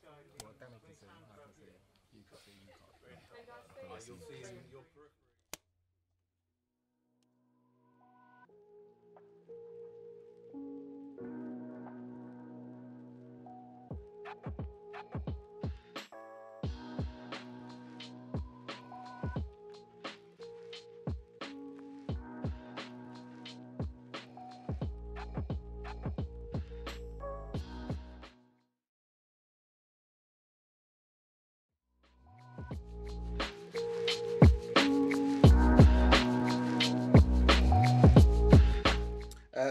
Well, Danny can see, I can see. You can see, you can't. You'll see in your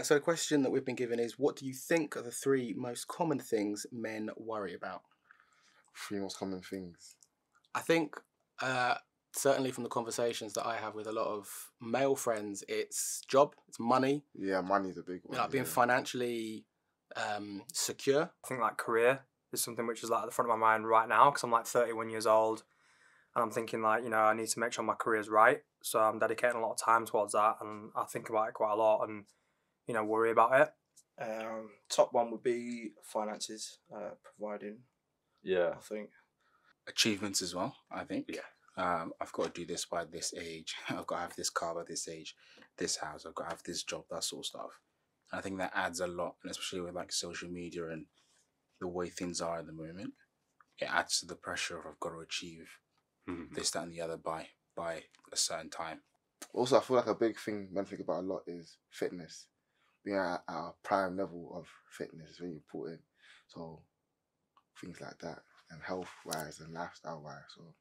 So the question that we've been given is, what do you think are the three most common things men worry about? Three most common things. I think certainly from the conversations that I have with a lot of male friends, it's job, it's money. Yeah, money's a big one. Like being financially secure. I think like career is something which is like at the front of my mind right now because I'm like 31 years old and I'm thinking like, you know, I need to make sure my career's right. So I'm dedicating a lot of time towards that and I think about it quite a lot and, you know, worry about it. Top one would be finances, providing. Yeah. I think. Achievements as well, I think. Yeah. I've got to do this by this age. I've got to have this car by this age, this house. I've got to have this job, that sort of stuff. And I think that adds a lot, and especially with like social media and the way things are at the moment, it adds to the pressure of I've got to achieve this, that, and the other by a certain time. Also, I feel like a big thing men think about a lot is fitness. Being at a prime level of fitness is very important. So things like that, and health-wise and lifestyle-wise. So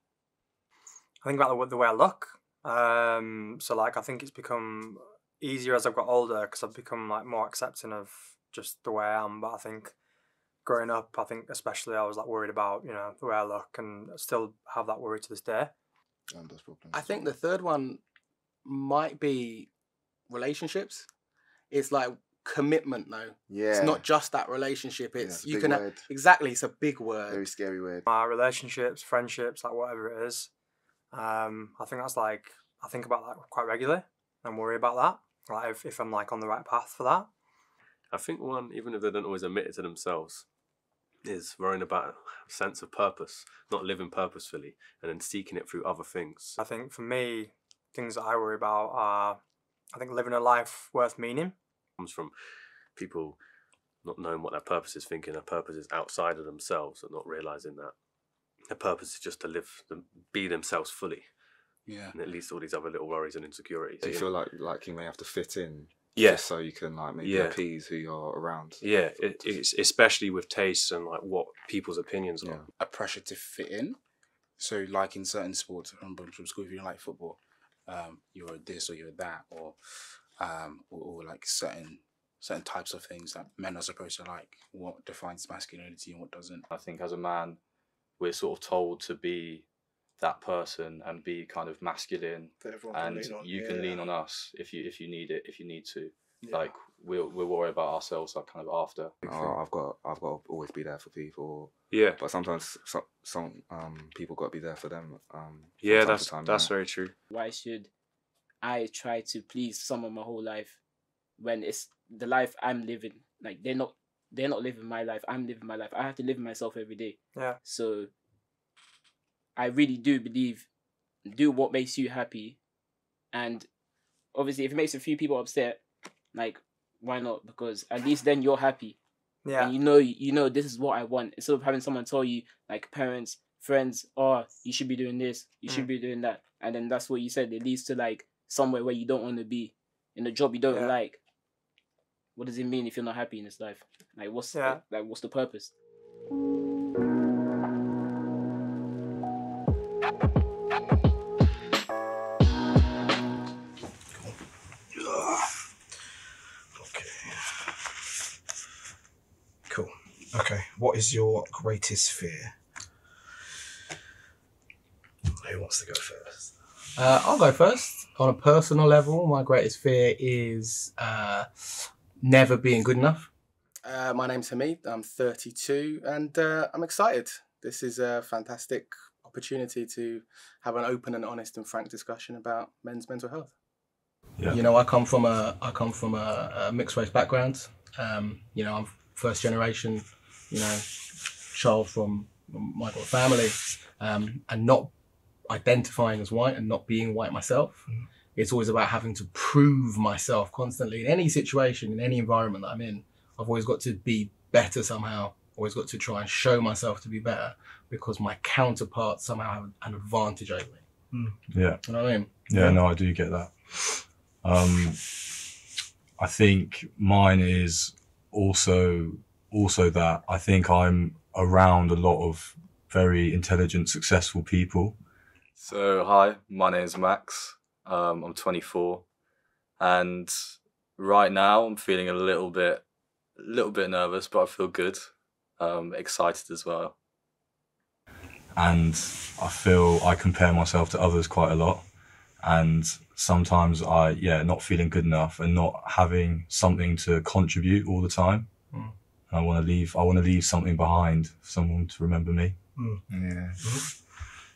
I think about the way I look. So like I think it's become easier as I've got older because I've become like more accepting of just the way I am. But I think growing up, I think especially I was like worried about, you know, the way I look and still have that worry to this day. those problems. I think the third one might be relationships. It's like commitment though. Yeah. It's not just that relationship. It's it's a you big can word. exactly. It's a big word. Very scary word. My relationships, friendships, like whatever it is. I think that's like I think about that quite regularly and worry about that. Like if I'm like on the right path for that. I think one, even if they don't always admit it to themselves, is worrying about a sense of purpose, not living purposefully, and then seeking it through other things. I think for me, things that I worry about are, I think living a life worth meaning. Comes from people not knowing what their purpose is, thinking their purpose is outside of themselves, and not realizing that their purpose is just to live, be themselves fully. Yeah. And at least all these other little worries and insecurities. Do you feel like you may have to fit in? Yeah. Just so you can like maybe appease who you're around. Yeah, it's especially with tastes and like what people's opinions are. A pressure to fit in. So like in certain sports, from school, if you like football, you're this or you're that, or like certain types of things that men are supposed to like. What defines masculinity and what doesn't? I think as a man, we're sort of told to be that person and be kind of masculine, and you can lean on us if you need it, if you need to. Yeah. Like we'll worry about ourselves like kind of after. I've got to always be there for people. Yeah, but sometimes some people got to be there for them. Yeah, that's very true. Why should I try to please someone my whole life when it's the life I'm living? Like they're not living my life. I'm living my life. I have to live myself every day. Yeah. So I really do believe, do what makes you happy, and obviously if it makes a few people upset, like why not? Because at least then you're happy. Yeah. And you know this is what I want. Instead of having someone tell you, like parents, friends, oh, you should be doing this, you should be doing that, and then that's what you said. It leads to like somewhere where you don't want to be, in a job you don't like. What does it mean if you're not happy in this life? Like what's the purpose? Cool. Okay. What is your greatest fear? Who wants to go first? I'll go first. On a personal level, my greatest fear is never being good enough. My name's Hamid. I'm 32 and I'm excited. This is a fantastic opportunity to have an open and honest and frank discussion about men's mental health. Yeah. You know, I come from a mixed race background. You know, I'm first generation, you know, child from my family, and not identifying as white and not being white myself. It's always about having to prove myself constantly in any situation, in any environment that I'm in. I've always got to be better somehow. Always got to try and show myself to be better because my counterparts somehow have an advantage over me. Yeah. You know what I mean? Yeah, no, I do get that. I think mine is also that I think I'm around a lot of very intelligent, successful people. So, hi, my name's Max. I'm 24, and right now I'm feeling a little bit nervous, but I feel good. Excited as well. And I feel I compare myself to others quite a lot. And sometimes not feeling good enough and not having something to contribute all the time. And I want to leave something behind for someone to remember me. Yeah.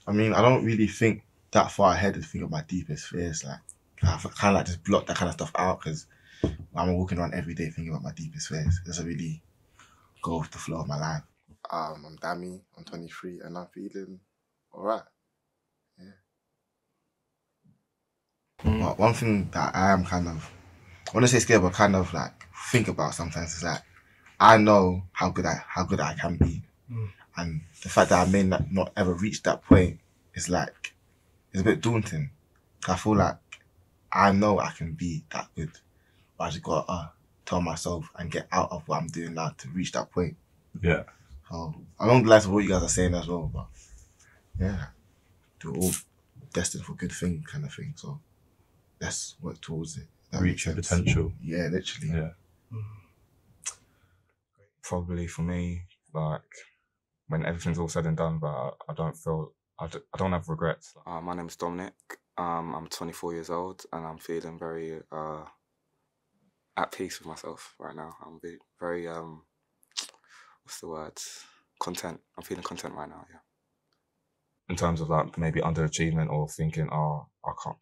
I mean, I don't really think that far ahead to think of my deepest fears. Like, I kind of like just block that kind of stuff out because I'm walking around every day thinking about my deepest fears. It doesn't really go with the flow of my life. I'm Dami, I'm 23, and I'm feeling alright. Yeah. But one thing that I am I want to say scared, but kind of like think about sometimes is that I know how good I can be, and the fact that I may not ever reach that point is like it's a bit daunting. I feel like I know I can be that good, but I just gotta tell myself and get out of what I'm doing now to reach that point. Yeah. So along the lines of what you guys are saying as well, but yeah, they're all destined for good thing kind of thing. So let's work towards it. Reach your potential. Yeah, literally. Yeah. Probably for me, like when everything's all said and done, but I don't have regrets. My name's Dominic. I'm 24 years old and I'm feeling very at peace with myself right now. I'm very what's the word? Content. I'm feeling content right now. Yeah. In terms of like maybe underachievement or thinking, I can't.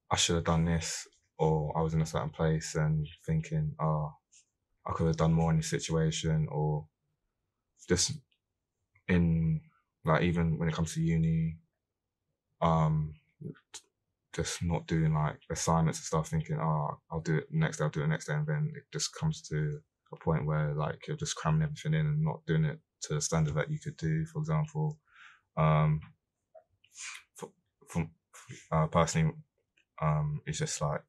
I should have done this, or I was in a certain place and thinking, I could have done more in this situation, or just in like even when it comes to uni, just not doing like assignments and stuff, thinking, I'll do it next day, and then it just comes to a point where like you're just cramming everything in and not doing it to the standard that you could do. For example, personally, it's just like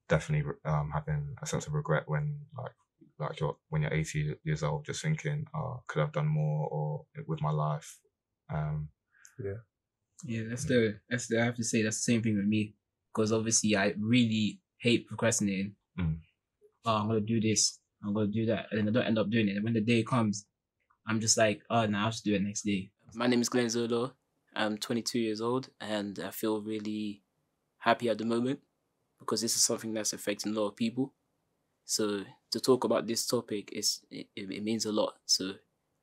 definitely having a sense of regret when when you're 80 years old, just thinking, could I have done more or with my life. Yeah, that's I have to say that's the same thing with me, because obviously I really hate procrastinating. I'm gonna do this, I'm gonna do that, and then I don't end up doing it. And when the day comes, I'm just like, I'll just do it next day. My name is Glenn Zolo. I'm 22 years old, and I feel really happy at the moment because this is something that's affecting a lot of people. So to talk about this topic it means a lot. So,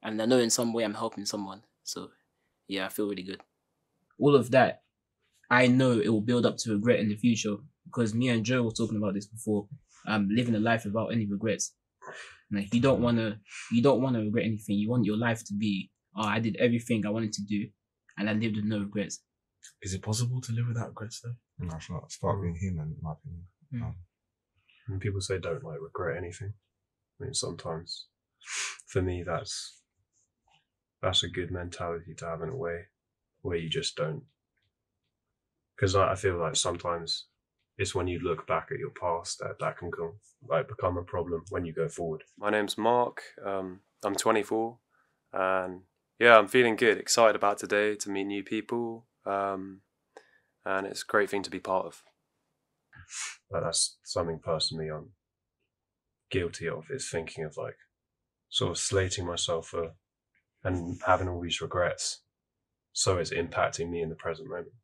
and I know in some way I'm helping someone. So yeah, I feel really good. All of that, I know it will build up to regret in the future, because me and Joe were talking about this before. Living a life without any regrets. Like you don't wanna regret anything. You want your life to be, I did everything I wanted to do, and I lived with no regrets. Is it possible to live without regrets though? No, it's not. It's part of being human, in my opinion. When people say don't like regret anything, I mean sometimes for me that's a good mentality to have in a way, where you just don't, because I feel like sometimes it's when you look back at your past that can become a problem when you go forward. My name's Mark. I'm 24, and yeah, I'm feeling good, excited about today to meet new people, and it's a great thing to be part of. But that's something personally I'm guilty of, is thinking of like sort of slating myself and having all these regrets, so it's impacting me in the present moment,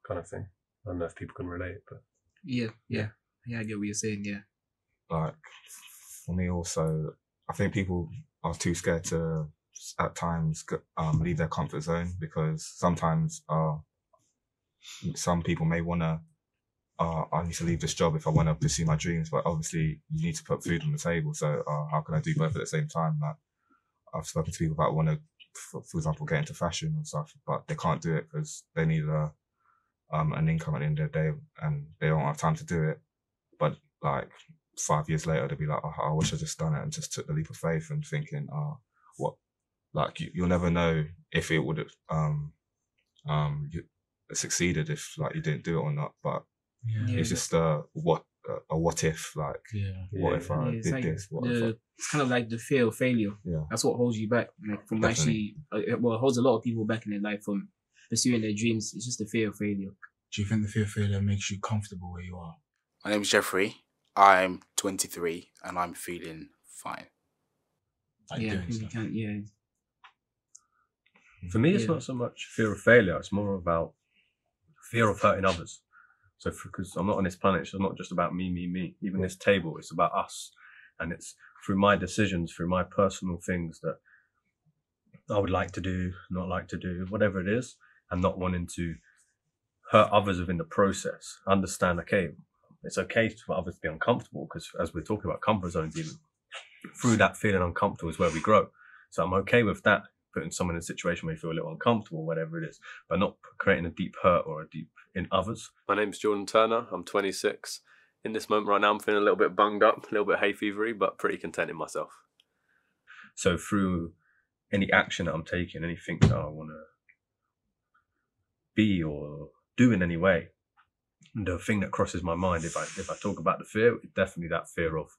kind of thing. I don't know if people can relate, but yeah, I get what you're saying. Yeah, like for me also, I think people are too scared to at times leave their comfort zone, because sometimes some people may want to, I need to leave this job if I want to pursue my dreams, but obviously you need to put food on the table, so how can I do both at the same time? Like, I've spoken to people that want to, for example, get into fashion and stuff, but they can't do it because they need an income at the end of the day, and they don't have time to do it. But like 5 years later, they'll be like, oh, I wish I just done it and just took the leap of faith, and thinking, what, like you'll never know if it would have succeeded if like you didn't do it or not. But it's just a what if, like what if I did like this? What if I... It's kind of like the fear of failure. Yeah, that's what holds you back, like from Definitely. actually. Well, it holds a lot of people back in their life from pursuing their dreams. It's just the fear of failure. Do you think the fear of failure makes you comfortable where you are? My name's Jeffrey. I'm 23 and I'm feeling fine. I think you can. For me, it's not so much fear of failure. It's more about fear of hurting others. So because I'm not on this planet, it's not just about me. Even this table, it's about us. And it's through my decisions, through my personal things that I would like to do, not like to do, whatever it is, and not wanting to hurt others within the process. Understand, okay, it's okay for others to be uncomfortable, because as we're talking about comfort zones, even through that feeling uncomfortable is where we grow. So I'm okay with that, putting someone in a situation where you feel a little uncomfortable, whatever it is, but not creating a deep hurt or a deep in others. My name's Jordan Turner. I'm 26. In this moment right now, I'm feeling a little bit bunged up, a little bit hay fevery, but pretty content in myself. So through any action that I'm taking, anything that I want to be or do in any way, the thing that crosses my mind, if I talk about the fear, it's definitely that fear of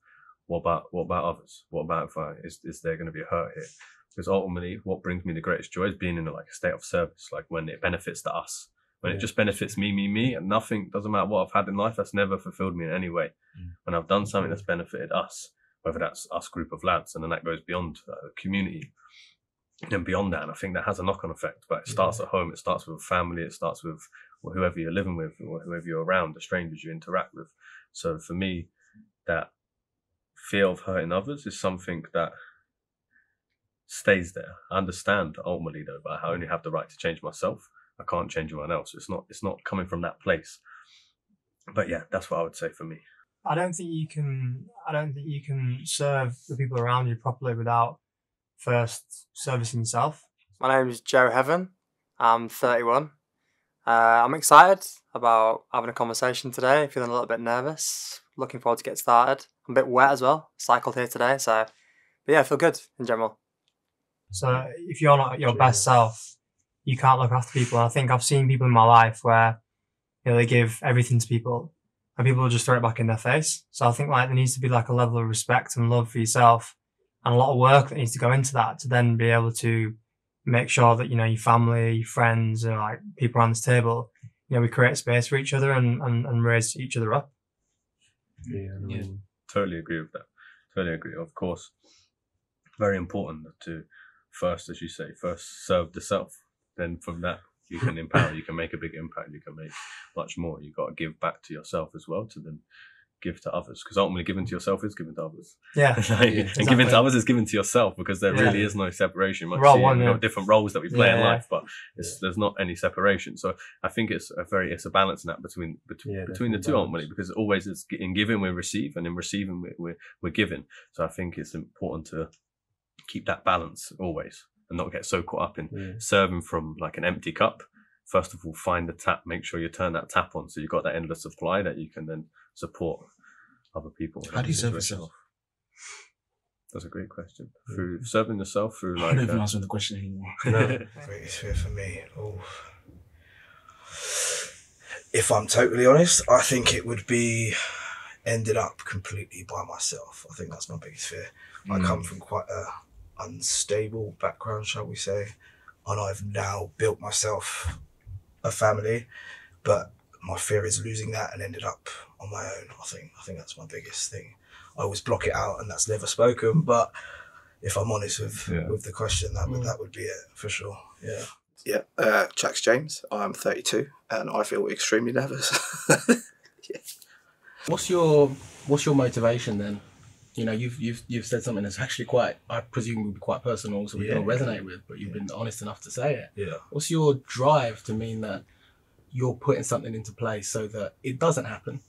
what about others? What about if is there going to be a hurt here? Because ultimately, what brings me the greatest joy is being in like a state of service, like when it benefits to us. When it just benefits me, and nothing, doesn't matter what I've had in life, that's never fulfilled me in any way. When I've done something that's benefited us, whether that's us group of lads, and then that goes beyond the community and beyond that. And I think that has a knock-on effect, but it starts at home, it starts with a family, it starts with whoever you're living with, or whoever you're around, the strangers you interact with. So for me, that fear of hurting others is something that stays there. I understand ultimately though, but I only have the right to change myself. I can't change anyone else. It's not coming from that place. But yeah, that's what I would say for me. I don't think you can serve the people around you properly without first servicing yourself. My name is Joe Heaven. I'm 31. I'm excited about having a conversation today. Feeling a little bit nervous. Looking forward to get started. I'm a bit wet as well. Cycled here today, but yeah, I feel good in general. So if you're not your best self, you can't look after people. I think I've seen people in my life where they give everything to people and people will just throw it back in their face. So I think like there needs to be like a level of respect and love for yourself and a lot of work that needs to go into that to then be able to make sure that, your family, your friends, and like people around this table, we create space for each other and raise each other up. Yeah. Totally agree with that. Totally agree. Of course, very important to first, as you say, serve the self. Then from that, you can empower, you can make a big impact, you can make much more. You've got to give back to yourself as well to then give to others. Because ultimately, giving to yourself is giving to others. Yeah. And giving to others is giving to yourself, because there really is no separation. We've got different roles that we play in life, but there's not any separation. So I think it's a balance in that between the two ultimately, because it always is in giving we receive, and in receiving we're giving. So I think it's important to keep that balance always, and not get so caught up in serving from like an empty cup. First of all, find the tap, make sure you turn that tap on so you've got that endless supply that you can then support other people. How do you serve yourself? That's a great question. Through serving yourself, through like... I'm not even answering the question anymore. No. Greatest fear for me. Oh. If I'm totally honest, I think it would be ended up completely by myself. I think that's my biggest fear. I come from quite a unstable background, shall we say, and I've now built myself a family, but my fear is losing that and ended up on my own. I think that's my biggest thing. I always block it out, and that's never spoken, but if I'm honest with the question, that would be it for sure. Jax James. I'm 32 and I feel extremely nervous. What's your motivation then? You've said something that's actually quite, I presume, would be quite personal, so we're going to resonate with, but you've been honest enough to say it. Yeah. What's your drive to mean that you're putting something into place so that it doesn't happen?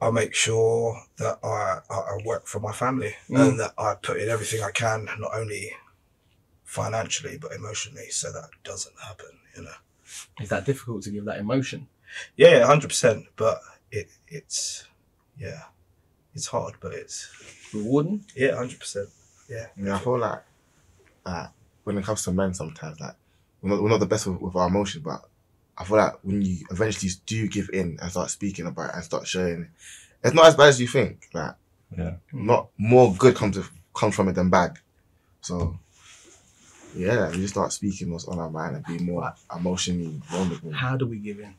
I make sure that I work for my family and that I put in everything I can, not only financially but emotionally, so that doesn't happen. Is that difficult to give that emotion? Yeah, 100%. But it's hard, but it's rewarding. Yeah, 100%. Yeah. I feel like when it comes to men, sometimes like we're not the best with our emotions, but I feel like when you eventually do give in and start speaking about it and start showing, it's not as bad as you think. Like, not more good comes from it than bad. So, yeah, we just start speaking what's on our mind and be more emotionally vulnerable. How do we give in?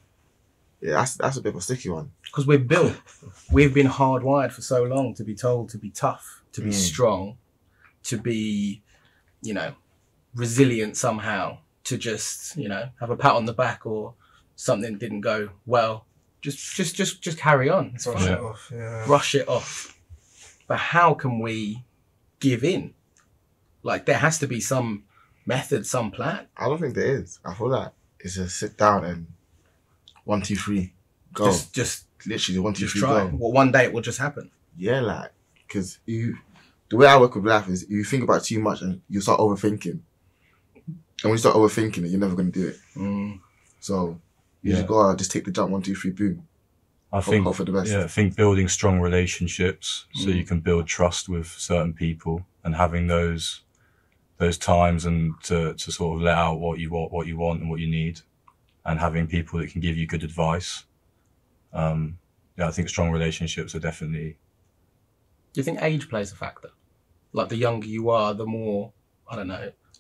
Yeah, that's a bit of a sticky one. Because we've been hardwired for so long to be told to be tough, to be strong, to be, resilient somehow, to just, have a pat on the back or something didn't go well. Just carry on. It's Brush it off. Yeah. Brush it off. But how can we give in? Like, there has to be some method, some plan. I don't think there is. I feel like it's just sit down and 1, 2, 3, go. Just literally 1, 2, 3, try. go. Well, one day it will just happen. Yeah, like, because the way I work with life is you think about it too much and you start overthinking. And when you start overthinking it, you're never going to do it. So you just go out, just take the jump, 1, 2, 3, boom. I think hope for the best. Yeah, I think building strong relationships so you can build trust with certain people and having those times and to sort of let out what you want and what you need, and having people that can give you good advice. I think strong relationships are definitely. Do you think age plays a factor? Like, the younger you are, the more,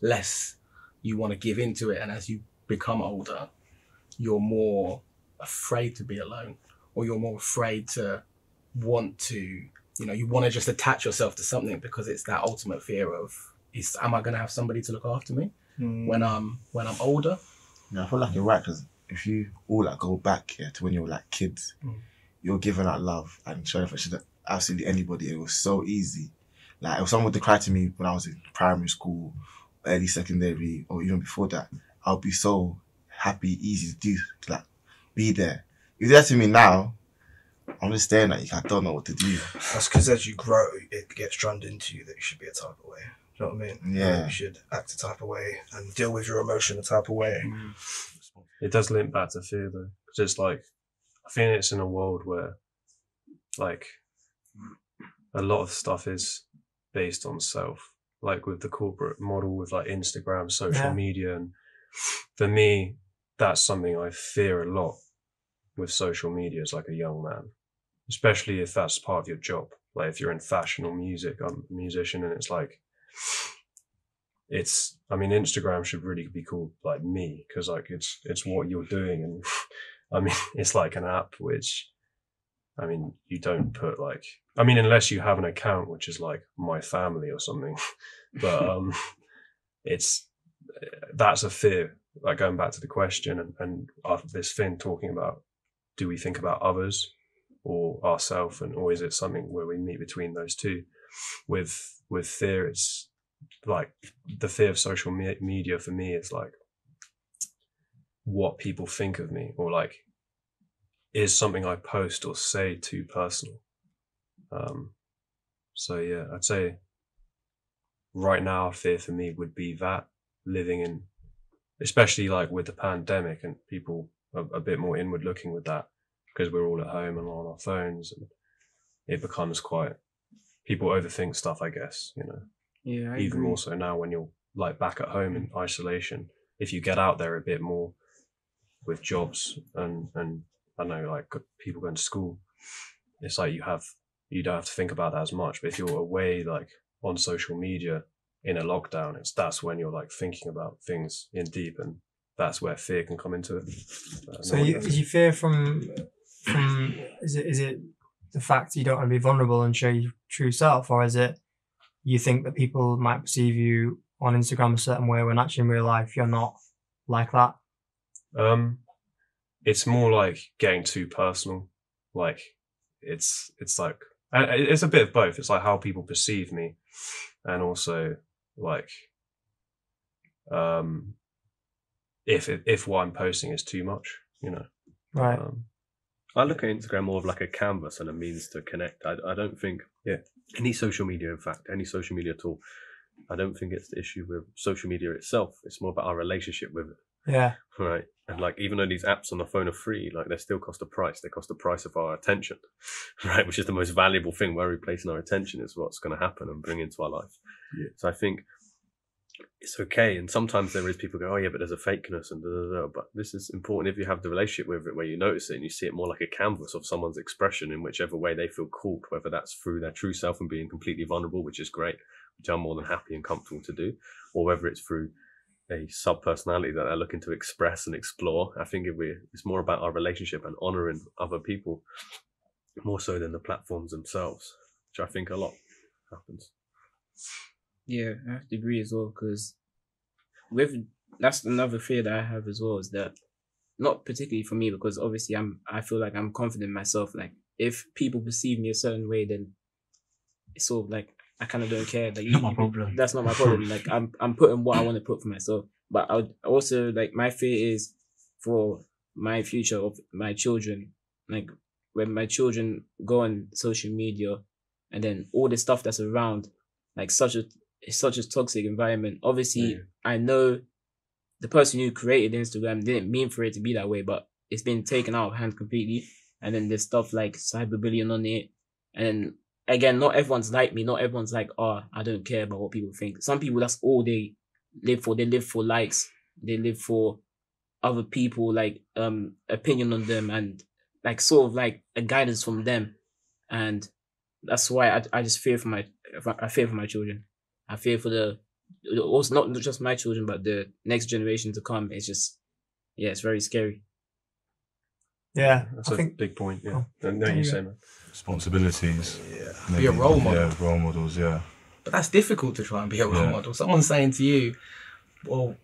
less you want to give into it, and as you become older, you're more afraid to be alone, or you're more afraid to want to, you want to just attach yourself to something because it's that ultimate fear of, am I going to have somebody to look after me when I'm older? Yeah, I feel like you're right, because if you all go back to when you were kids, you're giving out love and showing affection to absolutely anybody. It was so easy. Like, if someone would cry to me when I was in primary school, early secondary, or even before that, I'll be so happy, easy to do, be there. You do that to me now, I'm just staring at you. I don't know what to do. That's because as you grow, it gets drummed into you that you should be a type of way. Do you know what I mean? Yeah. You should act a type of way and deal with your emotion a type of way. It does link back to fear, though, because it's I think it's in a world where, a lot of stuff is based on self, with the corporate model, with Instagram, social media, and for me, that's something I fear a lot with social media as a young man, especially if that's part of your job. If you're in fashion or music, I'm a musician, and Instagram should really be called me, because it's what you're doing, and it's an app which, you don't put unless you have an account which is my family or something, but that's a fear. Going back to the question and this thing talking about, do we think about others or ourselves, or is it something where we meet between those two? With fear, it's the fear of social media for me is what people think of me, or is something I post or say too personal? So yeah, I'd say right now fear for me would be that, living in, especially with the pandemic and people are a bit more inward looking with that, because we're all at home and on our phones, and it becomes people overthink stuff, I guess, Yeah, I even agree. more so now when you're back at home in isolation. If you get out there a bit more with jobs and I know people going to school, it's you don't have to think about that as much. But if you're away on social media in a lockdown, that's when you're thinking about things in deep, and that's where fear can come into it. So you fear from is it the fact that you don't want to be vulnerable and show your true self, or is it you think that people might perceive you on Instagram a certain way when actually in real life you're not like that? It's more getting too personal. It's it's a bit of both. It's how people perceive me, and also if what I'm posting is too much, Right. I look at Instagram more of like a canvas and a means to connect. I don't think any social media, in fact, any social media tool, I don't think it's the issue with social media itself. It's more about our relationship with it. Yeah. Right. And like, even though these apps on the phone are free, like they still cost a price. They cost the price of our attention, right? Which is the most valuable thing. Where we're placing our attention is what's going to happen and bring into our life. Yeah. So I think it's okay. And sometimes there is people go, oh yeah, but there's a fakeness and da, da, da. But this is important if you have the relationship with it where you notice it and you see it more like a canvas of someone's expression in whichever way they feel called, whether that's through their true self and being completely vulnerable, which is great, which I'm more than happy and comfortable to do, or whether it's through a sub-personality that they're looking to express and explore. I think it's more about our relationship and honouring other people more so than the platforms themselves, which I think a lot happens. Yeah, I have to agree as well, because that's another fear that I have as well, is that, not particularly for me, because obviously I feel like I'm confident in myself. Like, if people perceive me a certain way, then it's sort of like, I kind of don't care. Like, not my problem. That's not my problem. Like, I'm putting what I want to put for myself. But I would also, like, my fear is for my future of my children. Like, when my children go on social media and then all the stuff that's around, like, it's such a toxic environment. Obviously, I know the person who created Instagram didn't mean for it to be that way, but it's been taken out of hand completely. And then there's stuff like cyberbullying on it. And again, not everyone's like me. Not everyone's like, oh, I don't care about what people think. Some people, that's all they live for. They live for likes. They live for other people, like, opinion on them and like sort of like a guidance from them. And that's why I just fear for my children. I fear for also not just my children, but the next generation to come. It's just, yeah, it's very scary. Yeah, that's a big point. Yeah, no, you say, man. Responsibilities. Yeah, be a role model. Yeah, role models. Yeah, but that's difficult to try and be a role model. Someone's saying to you, well,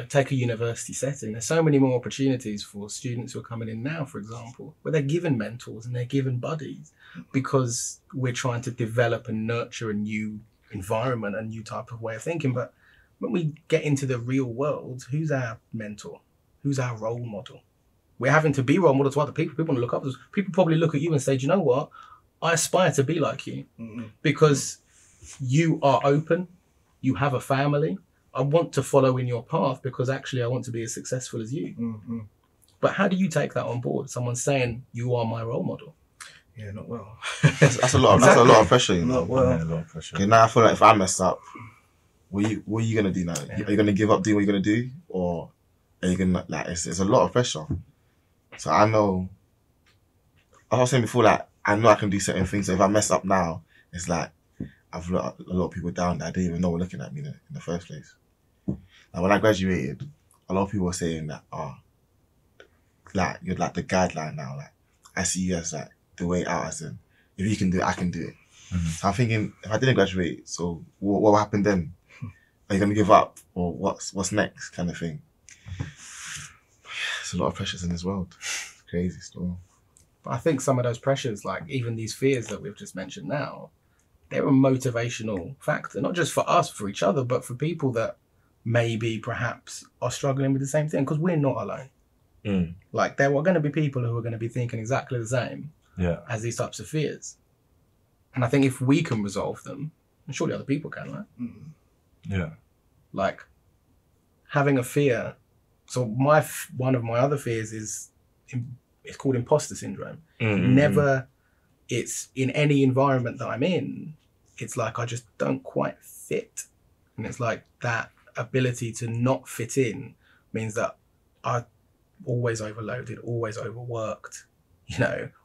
take a university setting. There's so many more opportunities for students who are coming in now, for example, where they're given mentors and they're given buddies, because we're trying to develop and nurture a new environment, a new type of way of thinking. But when we get into the real world, who's our mentor? Who's our role model? We're having to be role models to other people. People want to look up to us. People probably look at you and say, do you know what? I aspire to be like you because you are open. You have a family. I want to follow in your path because actually I want to be as successful as you. But how do you take that on board? Someone's saying you are my role model. Yeah, not well. That's a lot of that's a lot of pressure, you know. Not well. Yeah, a lot of pressure. Okay, now I feel like if I mess up, what are you gonna do now? Are you gonna give up doing what you're gonna do, or are you gonna it's a lot of pressure. So I know, as I was saying before, like I know I can do certain things. So if I mess up now, it's like I've let a lot of people down that I didn't even know were looking at me in the first place. Now when I graduated, a lot of people were saying that, like you're like the guideline now. Like I see you as like the way out, as in if you can do it, I can do it. So I'm thinking, if I didn't graduate, so what will happen then? Are you gonna give up, or what's next, kind of thing? There's a lot of pressures in this world. It's crazy still. But I think some of those pressures, like even these fears that we've just mentioned now, they're a motivational factor, not just for us, for each other, but for people that maybe perhaps are struggling with the same thing, because we're not alone. Like there are going to be people who are going to be thinking exactly the same as these types of fears. And I think if we can resolve them, and surely other people can, right? Yeah. Like having a fear. So one of my other fears is, it's called Imposter Syndrome. Never, it's in any environment that I'm in, it's like I just don't quite fit. And it's like that ability to not fit in means that I always overloaded, always overworked,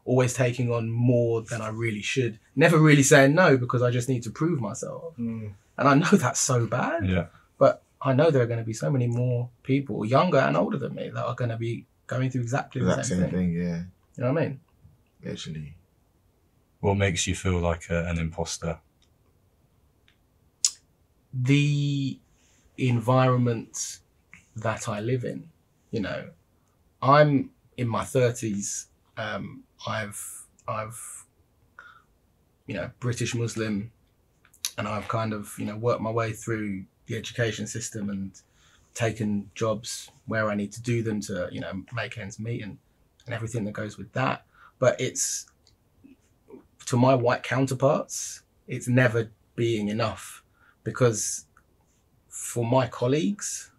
always taking on more than I really should. Never really saying no because I just need to prove myself. And I know that's so bad. Yeah. But I know there are going to be so many more people, younger and older than me, that are going to be going through exactly the same thing. Yeah. You know what I mean? Literally. What makes you feel like an imposter? The environment that I live in. I'm in my 30s. I've British Muslim, and I've kind of worked my way through the education system and taken jobs where I need to do them to make ends meet and everything that goes with that. But it's, to my white counterparts, it's never being enough, because for my colleagues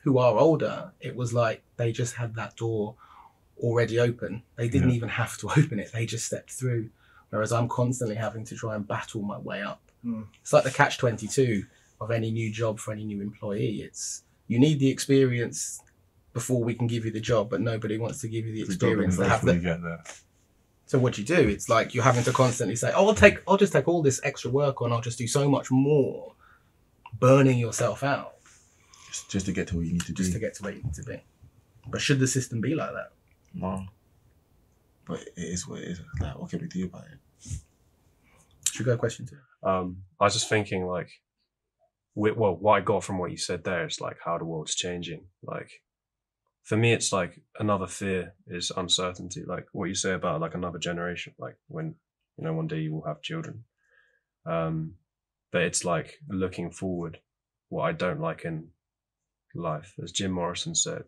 who are older, it was like they just had that door already open. They didn't even have to open it. They just stepped through. Whereas I'm constantly having to try and battle my way up. It's like the catch-22 of any new job for any new employee. It's, you need the experience before we can give you the job, but nobody wants to give you the experience to have that. So what do you do? It's like you're having to constantly say, oh, I'll just take all this extra work on. I'll just do so much more, burning yourself out. Just to get to where you need to be. Just to get to where you need to be. But should the system be like that? No. But it is what it is. Like, what can we do about it? Should we go question 2? I was just thinking, like, well, what I got from what you said there is like how the world's changing. Like, for me, it's like another fear is uncertainty. Like what you say about like another generation, like when, you know, one day you will have children. But it's like looking forward, what I don't like in life, as Jim Morrison said.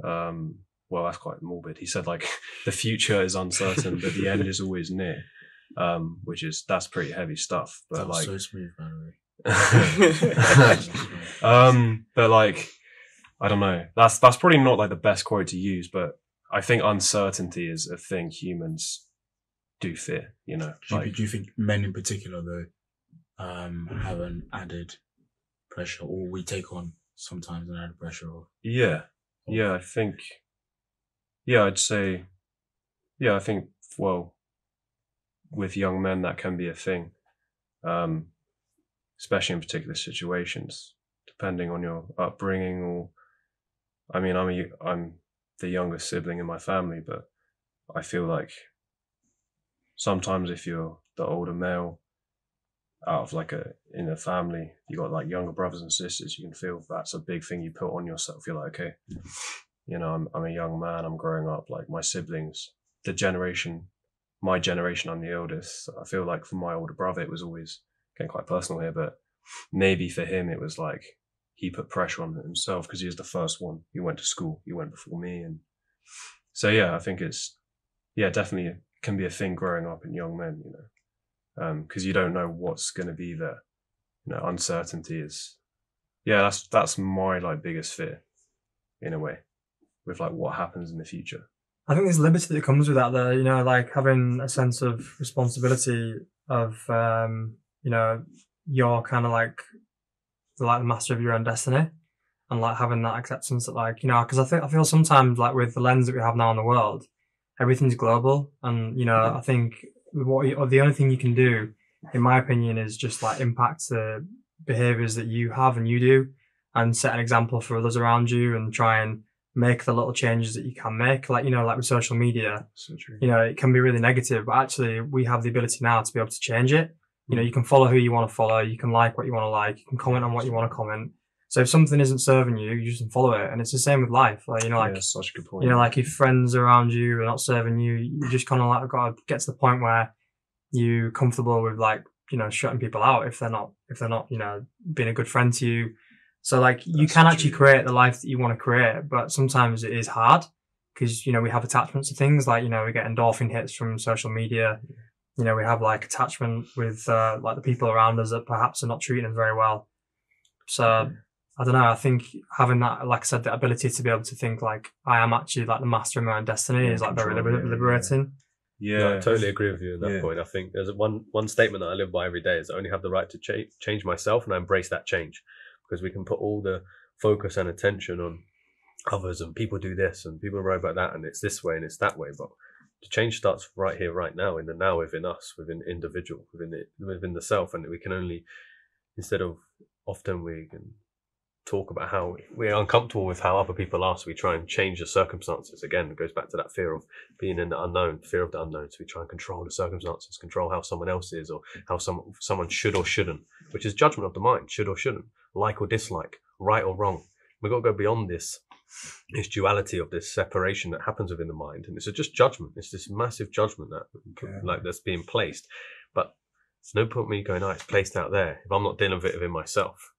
Well, that's quite morbid. He said like the future is uncertain, but the end is always near. That's pretty heavy stuff. But that was like so smooth, by the way. But like, I don't know. That's probably not like the best quote to use, but I think uncertainty is a thing humans do fear. You know, do you think men in particular though have an added pressure, or we take on sometimes an added pressure? I think. Yeah, I'd say. Yeah, I think. Well, with young men, that can be a thing, especially in particular situations, depending on your upbringing. Or, I mean, I'm the youngest sibling in my family, but I feel like sometimes if you're the older male out of like in a family, you got like younger brothers and sisters, you can feel that's a big thing you put on yourself. You're like, okay, you know, I'm a young man, I'm growing up, like my siblings, my generation, I'm the eldest. I feel like for my older brother, it was always getting quite personal here, but maybe for him, it was like he put pressure on himself because he was the first one. He went to school, he went before me. And so, yeah, I think definitely can be a thing growing up in young men, you know, because you don't know what's going to be there. You know, uncertainty is, that's my like biggest fear in a way, with like what happens in the future. I think there's liberty that comes with that there, you know, like having a sense of responsibility of, you know, you're kind of like the master of your own destiny, and like having that acceptance that like, you know, because I feel sometimes like with the lens that we have now in the world, everything's global. And, you know, I think the only thing you can do, in my opinion, is just like impact the behaviors that you have and you do, and set an example for others around you, and try and make the little changes that you can make. Like, you know, like with social media, so true. You know, it can be really negative, but actually we have the ability now to be able to change it. You know, you can follow who you want to follow, you can like what you want to like, you can comment on what you want to comment. So if something isn't serving you, you just follow it. And it's the same with life. Like, you know, like, such a good point. You know, like if friends around you are not serving you, you just kind of like got to get to the point where you're comfortable with like, you know, shutting people out if they're not, you know, being a good friend to you. So like you can actually create the life that you want to create, but sometimes it is hard because, you know, we have attachments to things like, you know, we get endorphin hits from social media. You know, we have like attachment with like the people around us that perhaps are not treating us very well. So I don't know. I think having that, like I said, the ability to be able to think like I am actually like the master of my own destiny is like very liberating. Yeah, I totally agree with you on that point. I think there's one statement that I live by every day is I only have the right to change myself, and I embrace that change, because we can put all the focus and attention on others, and people do this and people write about that, and it's this way and it's that way. But the change starts right here, right now, in the now, within us, within the individual, within the self. And we can only, instead of often we can talk about how we're uncomfortable with how other people are, so we try and change the circumstances. Again, it goes back to that fear of being in the unknown, fear of the unknown. So we try and control the circumstances, control how someone else is, or how someone should or shouldn't, which is judgment of the mind, should or shouldn't, like or dislike, right or wrong. We've got to go beyond this duality of this separation that happens within the mind, and it's just judgment. It's this massive judgment that that's being placed. But there's no point me going, it's placed out there if I'm not dealing with it within myself.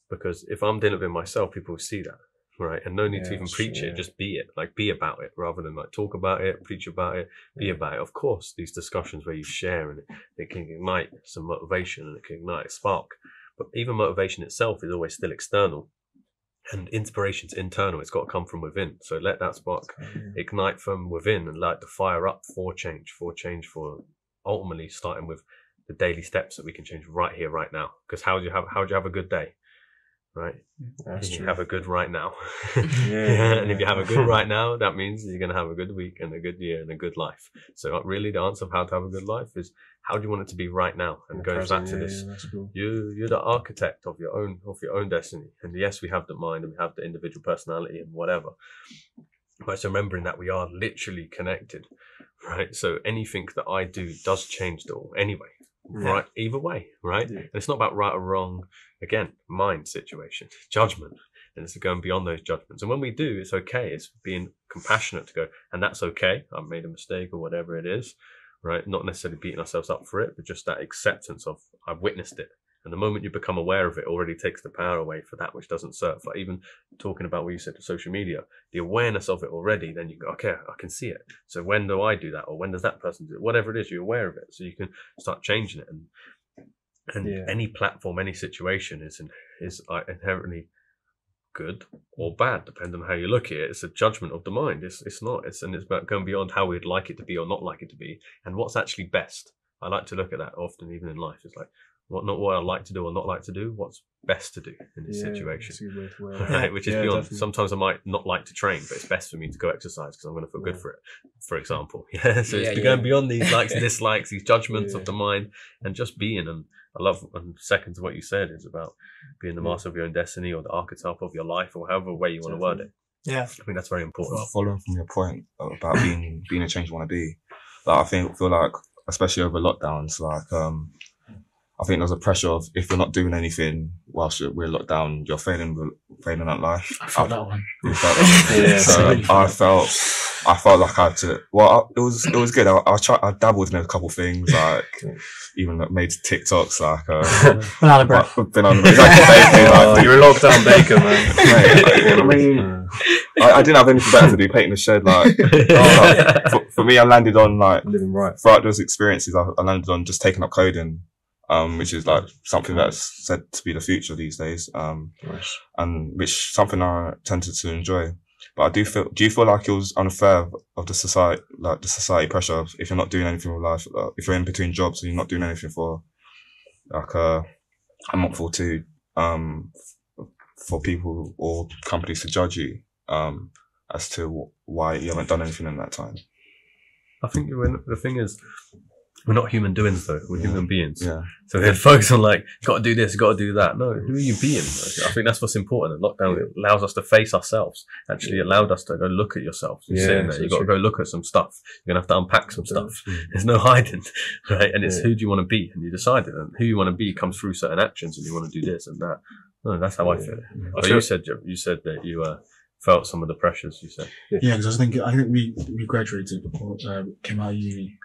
Because if I'm dealing with it myself, people will see that. right? And no need to even preach it, just be it, like be about it rather than like talk about it, preach about it, be about it. Of course, these discussions where you share and it can ignite some motivation and it can ignite a spark. But even motivation itself is always still external. And inspiration's internal. It's got to come from within. So let that spark ignite from within and light the fire up for change, for ultimately starting with the daily steps that we can change right here, right now. Because how do you have a good day? Right? You have a good right now. And if you have a good right now, that means you're going to have a good week and a good year and a good life. So really the answer of how to have a good life is how do you want it to be right now? And going back to this, you're the architect of your own destiny. And yes, we have the mind and we have the individual personality and whatever. But it's remembering that we are literally connected, right? So anything that I do does change it all anyway. Right, either way, right? And it's not about right or wrong. Again, mind situation, judgment, and it's going beyond those judgments. And when we do, it's okay. It's being compassionate to go, and that's okay. I've made a mistake or whatever it is, right? Not necessarily beating ourselves up for it, but just that acceptance of I've witnessed it. And the moment you become aware of it already takes the power away for that which doesn't serve. Like even talking about what you said to social media, the awareness of it already, then you go, okay, I can see it. So when do I do that? Or when does that person do it? Whatever it is, you're aware of it. So you can start changing it. And any platform, any situation is inherently good or bad, depending on how you look at it. It's a judgment of the mind. It's not. It's about going beyond how we'd like it to be or not like it to be, and what's actually best. I like to look at that often, even in life. It's like, not what I like to do or not like to do, what's best to do in this situation. Right? Which is beyond. Definitely. Sometimes I might not like to train, but it's best for me to go exercise because I'm going to feel good for it, for example. So it's going beyond these likes, dislikes, these judgments of the mind, and just being. And I love, and second to what you said, is about being the master of your own destiny or the archetype of your life or however way you want to word it. Yeah. I think that's very important. Following from your point about being a change you want to be, like, I feel like, especially over lockdowns, like, I think there's a pressure of if you're not doing anything whilst we're locked down, you're failing at life. I felt that one. You felt that one. So I felt like I had to. Well, it was good. I dabbled in a couple things, like even made TikToks, like banana bread. Exactly. You're a lockdown baker, man. Mate, I mean, I didn't have anything better to do. Painting the shed, like for me, I landed on like living right. Throughout those experiences, I landed on just taking up coding. Which is like something that's said to be the future these days, and which something I tended to enjoy. But do you feel like it was unfair of the society pressure of if you're not doing anything with life, if you're in between jobs and you're not doing anything for like a month or two, for people or companies to judge you, as to why you haven't done anything in that time? I think the thing is, we're not human doings though. We're human beings. Yeah. So they focus on like, got to do this, got to do that. No, who are you being? I think that's what's important. And lockdown allows us to face ourselves. Actually, it allowed us to go look at yourself. You're sitting there. You've got to go look at some stuff. You're going to have to unpack some stuff. There's no hiding, right? And it's who do you want to be? And you decide it. And who you want to be comes through certain actions and you want to do this and that. No, that's how I feel. But you said that you felt some of the pressures, you said. Yeah, because I think we graduated before, came out of uni,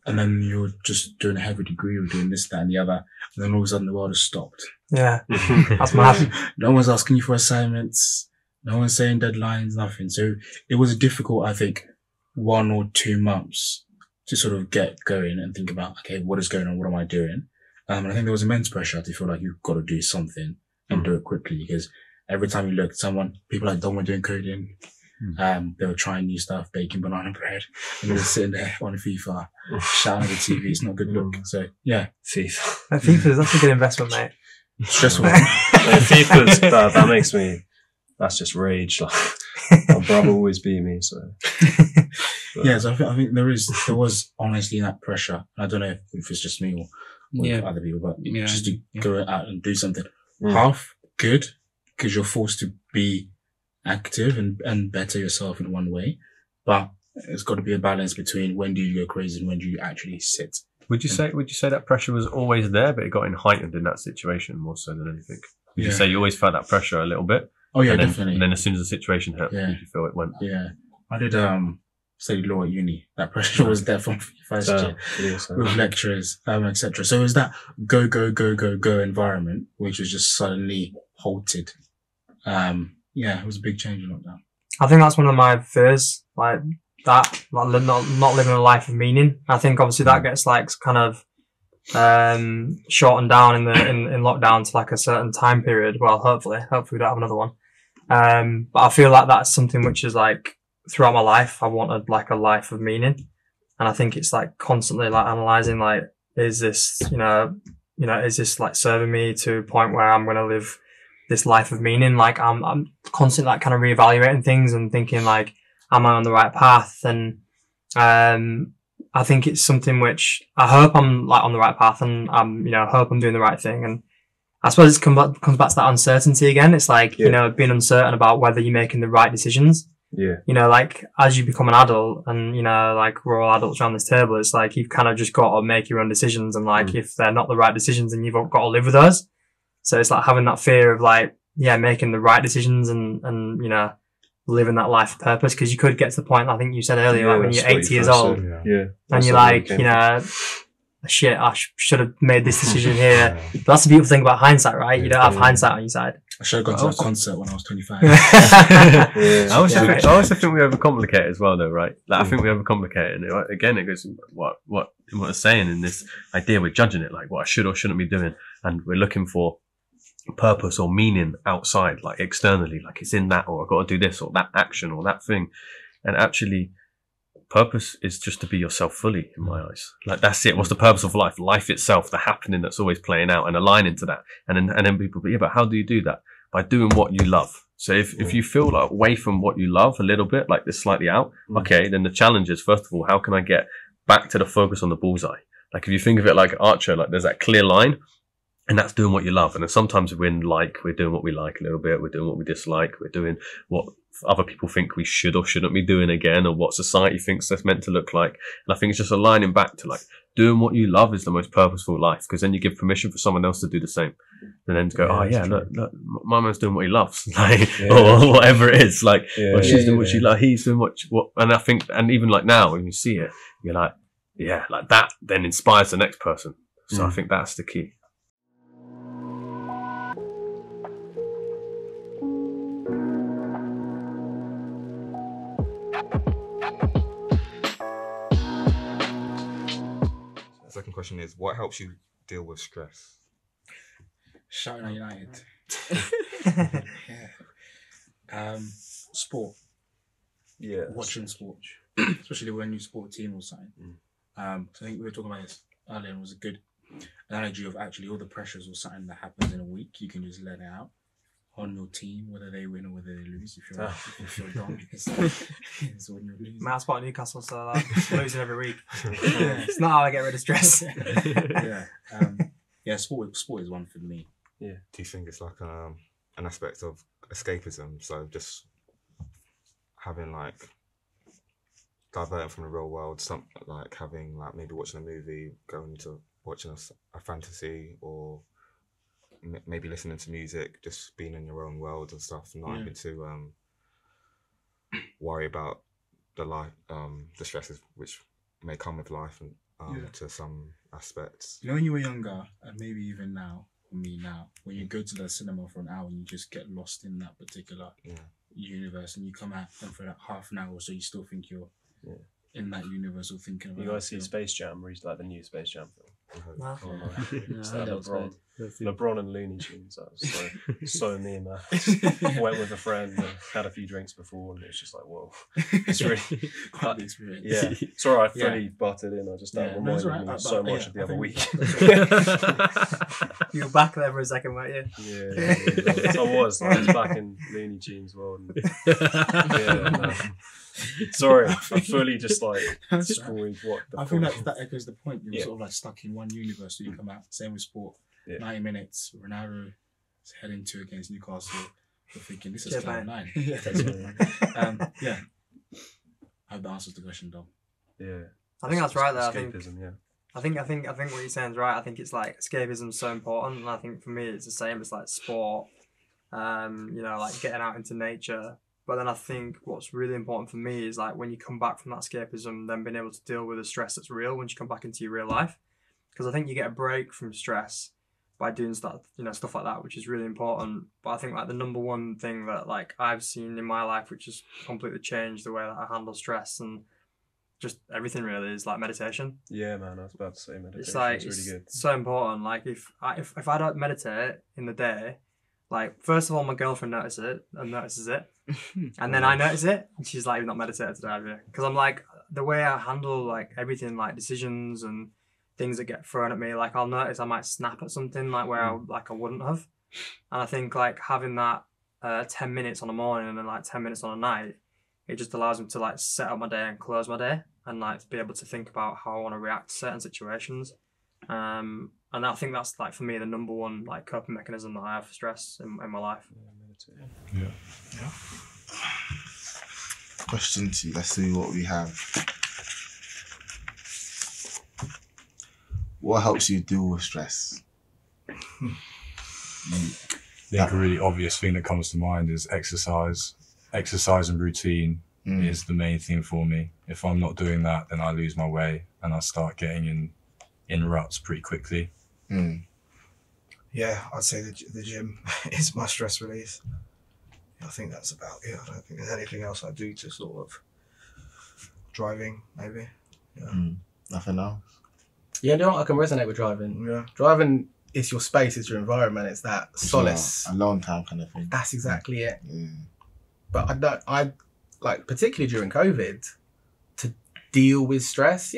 and then you're just doing a heavy degree, you're doing this, that, and the other, and then all of a sudden the world has stopped. Yeah, that's mad. No one's asking you for assignments, no one's saying deadlines, nothing. So it was difficult, I think, 1 or 2 months to sort of get going and think about, okay, what is going on? What am I doing? And I think there was immense pressure to feel like you've got to do something and do it quickly, because every time you look at someone, people like Don were doing coding. They were trying new stuff, baking banana bread, and they were sitting there on FIFA, shouting at the TV. It's not a good look. So yeah, FIFA. That's a good investment, mate. Stressful. FIFA's that makes me. That's just rage. Like, my brother always beat me. So yeah, so I think there was honestly that pressure. I don't know if it's just me or other people, but just to go out and do something. Half good because you're forced to be active and better yourself in one way, but it's got to be a balance between when do you go crazy and when do you actually sit. Would you say that pressure was always there, but it got heightened in that situation more so than anything? Would you say you always felt that pressure a little bit? Oh yeah, definitely. And then as soon as the situation hit, did you feel it went? Yeah, I did study law at uni. That pressure was there from first year with lecturers, etc. So it was that go environment which was just suddenly halted. Yeah, it was a big change in lockdown. I think that's one of my fears, like that, like not living a life of meaning. I think obviously that gets like kind of shortened down in lockdown to like a certain time period. Well, hopefully we don't have another one. But I feel like that's something which is like throughout my life, I wanted like a life of meaning, and I think it's like constantly like analyzing like, is this is this like serving me to a point where I'm going to live this life of meaning? Like I'm constantly like kind of reevaluating things and thinking like, am I on the right path? And I think it's something which I hope I'm like on the right path, and hope I'm doing the right thing. And I suppose it comes back to that uncertainty again. It's like, being uncertain about whether you're making the right decisions. Yeah. Like as you become an adult, and like we're all adults around this table, it's like you've kind of just got to make your own decisions, and like if they're not the right decisions, then you've got to live with those. So it's like having that fear of like, making the right decisions and living that life of purpose, because you could get to the point, I think you said earlier, like when you're 80 years old, and you're like, shit, I should have made this decision here. But that's the beautiful thing about hindsight, right? You don't have hindsight on your side. I should have gone to that concert when I was 25. I also think we overcomplicate it as well, though, right? Like, I think we overcomplicate it. And again, it goes what I'm saying in this idea. We're judging it like what I should or shouldn't be doing, and we're looking for purpose or meaning outside, like externally, like it's in that, or I've got to do this or that action or that thing. And actually, purpose is just to be yourself fully, in my eyes. Like that's it. What's the purpose of life? Life itself, the happening that's always playing out, and aligning to that. And then people, but how do you do that? By doing what you love. So if you feel like away from what you love a little bit, like this slightly out, okay, then the challenge is, first of all, how can I get back to the focus on the bullseye? Like if you think of it like Archer, like there's that clear line, and that's doing what you love. And then sometimes we're doing what we like a little bit, we're doing what we dislike, we're doing what other people think we should or shouldn't be doing again, or what society thinks that's meant to look like. And I think it's just aligning back to like doing what you love is the most purposeful life, because then you give permission for someone else to do the same. And then to go, look, my man's doing what he loves, like, or whatever it is, like, she's doing what she loves, he's doing what, and I think, and even like now, when you see it, you're like, like that then inspires the next person. So I think that's the key. Second question is, what helps you deal with stress? Shouting at United. Sport. Yeah. Watching sport. Especially when you support a team or something. So I think we were talking about this earlier, and it was a good analogy of actually all the pressures or something that happens in a week, you can just let it out on your team, whether they win or whether they lose. If you're done, it's when you're losing. Matt's part of Newcastle, so losing every week. It's not how I get rid of stress. Sport is one for me. Yeah. Do you think it's like an aspect of escapism? So just having like diverting from the real world, something like having like maybe watching a movie, going to watching a fantasy, or maybe listening to music, just being in your own world and stuff, not having to worry about the life, the stresses which may come with life, and to some aspects. You know, when you were younger, and maybe even now, for me now, when you go to the cinema for an hour and you just get lost in that particular universe, and you come out, and for that half an hour or so, you still think you're in that universe or thinking about. You guys see Space Jam, like the new Space Jam film? LeBron and Looney Tunes. That was so me, man. Went with a friend and had a few drinks before, and it was just like, whoa. It's really quite the experience. Yeah. Sorry, I fully butted in. I just reminded me so much of the other week. You were back there for a second, weren't you? Yeah. I was back in Looney Tunes world. Sorry, I fully just like destroyed what the I think that echoes the point. You're sort of like stuck in one universe, so you come out. Same with sport. 90 minutes, Ronaldo is heading to against Newcastle. You're thinking, this is cloud 9. I hope that answers the question, Dom. Yeah. I think that's right there. I think what you're saying is right. I think it's like escapism is so important, and I think for me it's the same. It's like sport, like getting out into nature. But then I think what's really important for me is like when you come back from that escapism, then being able to deal with the stress that's real once you come back into your real life. Because I think you get a break from stress, by doing stuff, stuff like that, which is really important. But I think like the number one thing that like I've seen in my life, which has completely changed the way that I handle stress and just everything really, is like meditation. Yeah, man, I was about to say meditation. It's like really good. It's so important. Like if I don't meditate in the day, like first of all, my girlfriend notices it, and then I notice it, and she's like, "You've not meditated today, have you?" Because I'm like, the way I handle like everything, like decisions and things that get thrown at me, like I'll notice I might snap at something like where I wouldn't have, and I think like having that 10 minutes on the morning and then like 10 minutes on a night, it just allows me to like set up my day and close my day and like be able to think about how I want to react to certain situations. And I think that's like for me the number one like coping mechanism that I have for stress in my life. Yeah. Question 2. Let's see what we have. What helps you deal with stress? I think a really obvious thing that comes to mind is exercise. Exercise and routine is the main thing for me. If I'm not doing that, then I lose my way and I start getting in ruts pretty quickly. Yeah, I'd say the gym is my stress release. I think that's about it. I don't think there's anything else I do to sort of driving, maybe. Yeah. Nothing else? Yeah, I can resonate with driving. Yeah. Driving is your space, it's your environment, it's that solace. Alone time kind of thing. That's exactly it. But I like, particularly during COVID, to deal with stress,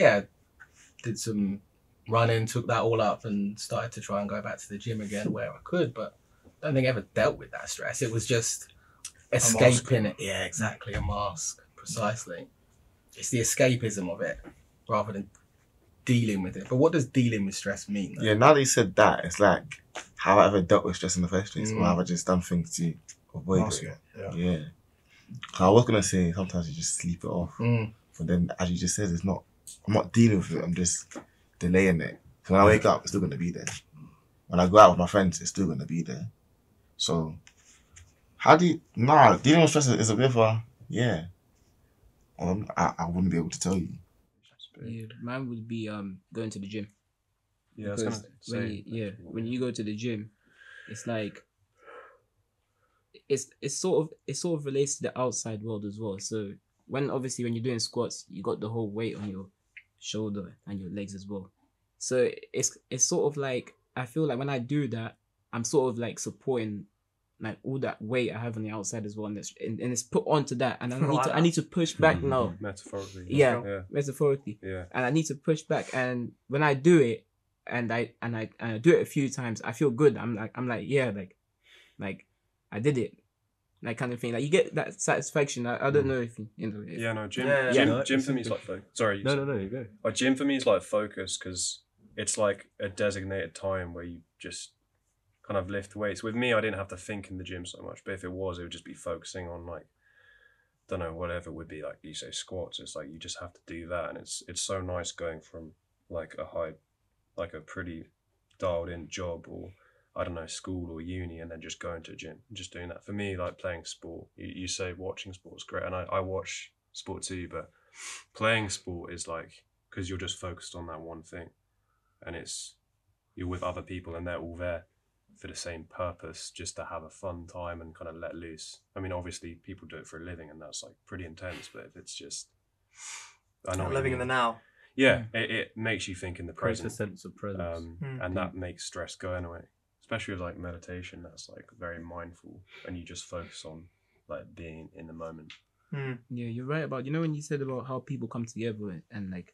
did some running, took that all up and started to try and go back to the gym again where I could, but I don't think I ever dealt with that stress. It was just escaping it. Yeah, exactly, a mask, precisely. It's the escapism of it rather than dealing with it. But what does dealing with stress mean, though? Yeah, now that you said that, it's like, have I ever dealt with stress in the first place? Or have I just done things to avoid it? Yeah. I was going to say, sometimes you just sleep it off. But then, as you just said, I'm not dealing with it, I'm just delaying it. So when I wake up, it's still going to be there. When I go out with my friends, it's still going to be there. So, dealing with stress is a bit of a, I wouldn't be able to tell you. Yeah, mine would be going to the gym. Yeah, I was gonna say. When you go to the gym, it's like it sort of relates to the outside world as well. So when you're doing squats, you got the whole weight on your shoulder and your legs as well. So it's sort of like, I feel like when I do that, I'm sort of like supporting like all that weight I have on the outside as well, and it's put onto that, and I need to push back now. Metaphorically. Yeah, metaphorically. Yeah. And I need to push back, and when I do it, and I do it a few times, I feel good. I'm like I did it, like kind of thing. Like you get that satisfaction. I don't know if you know. Yeah, no, gym. Yeah. Gym for me is like sorry. No, you go. Gym for me is like focus, because it's like a designated time where you just kind of lift weights. With me, I didn't have to think in the gym so much, but if it would just be focusing on like, don't know, whatever it would be, like you say squats. It's like you just have to do that, and it's so nice going from like a pretty dialed in job, or I don't know, school or uni, and then just going to a gym, just doing that. For me, like playing sport, you say watching sport is great, and I watch sport too, but playing sport is like, because you're just focused on that one thing, and you're with other people and they're all there for the same purpose, just to have a fun time and kind of let loose. I mean, obviously people do it for a living and that's like pretty intense, but if it's just, I know living in the now. Yeah, it makes you think in the present. Creates a sense of presence. And that makes stress go away. Especially with like meditation, that's like very mindful, and you just focus on like being in the moment. Yeah, you're right about, when you said about how people come together and like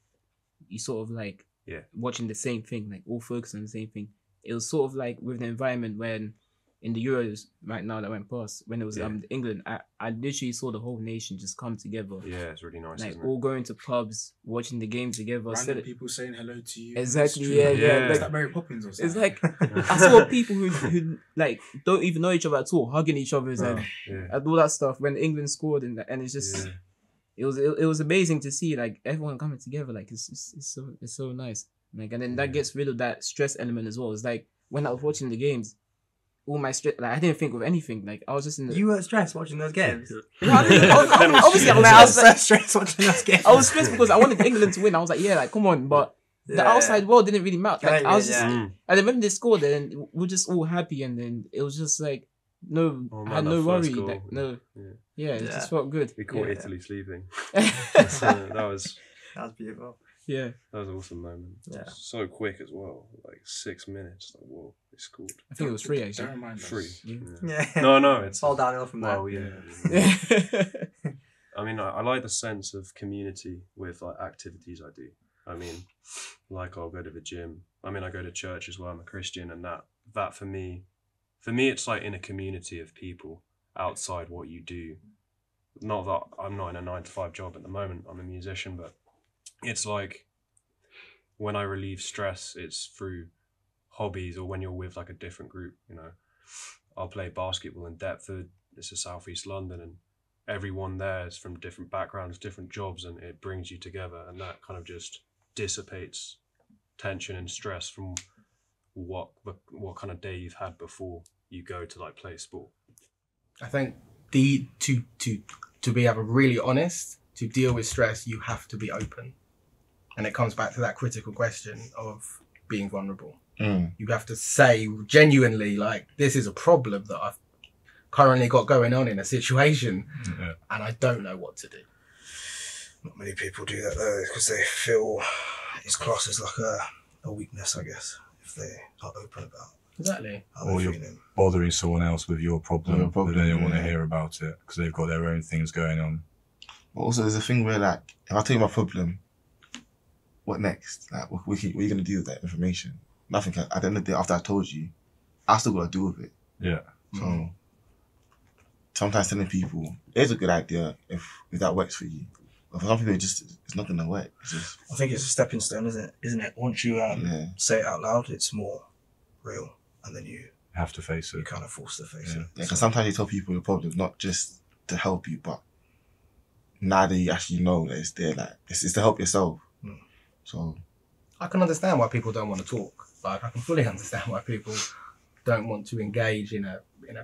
you sort of like watching the same thing, like all focused on the same thing. It was sort of like with the environment when in the Euros right now that went past, when it was England, I literally saw the whole nation just come together. Yeah, it's really nice. Like all going to pubs, watching the game together. Random people saying hello to you. Exactly. Yeah. It's like Mary Poppins or something. It's like I saw people who like don't even know each other at all, hugging each other and all that stuff when England scored, and it's just it was amazing to see like everyone coming together. Like it's so nice. Like, and then that gets rid of that stress element as well. It's like when I was watching the games, all my stress, like I didn't think of anything. Like I was just in the... You were stressed watching those games? Obviously, I was stressed watching those games. I was stressed because I wanted England to win. I was like, yeah, like come on, but The outside world didn't really matter. Like, I was just, yeah. and then when they scored, then we're just all happy, and then it was just like I had no worry. Like, it just felt good. We caught Italy sleeping. That was beautiful. Yeah, that was an awesome moment. Yeah, so quick as well. Like 6 minutes. Like, whoa, they scored. I think it was 3 actually. Don't remind us. 3. Yeah. No, it's all downhill from there. Well, yeah. I mean, I like the sense of community with like activities I do. I mean, like I'll go to the gym. I mean, I go to church as well. I'm a Christian, and that for me, it's like in a community of people outside what you do. Not that I'm not in a 9-to-5 job at the moment. I'm a musician, but it's like when I relieve stress, it's through hobbies or when you're with like a different group. You know, I'll play basketball in Deptford. This is Southeast London, and everyone there is from different backgrounds, different jobs, and it brings you together, and that kind of just dissipates tension and stress from what kind of day you've had before you go to like play sport. I think to be really honest, to deal with stress, you have to be open, and it comes back to that critical question of being vulnerable. You have to say genuinely, like, this is a problem that I've currently got going on in a situation, and I don't know what to do. Not many people do that though, because they feel it's classed as like a weakness, I guess, if they're not open about exactly how or they're you're feeling. bothering someone else with your problem, but they don't want to hear about it because they've got their own things going on. But also, there's a thing where, like, if I tell you my problem, what next? Like, what are you going to do with that information? Nothing. At the end of the day, after I told you, I still got to deal with it. Yeah. So sometimes telling people it's a good idea if that works for you. But for some people, it's not going to work. It's just, I think it's a stepping stone, isn't it? Once you say it out loud, it's more real, and then you have to face it. You kind of force to face it. Yeah, because sometimes you tell people your problem not just to help you, but now that you actually know that it's there, like it's to help yourself. So I can understand why people don't want to talk. Like, I can fully understand why people don't want to engage in a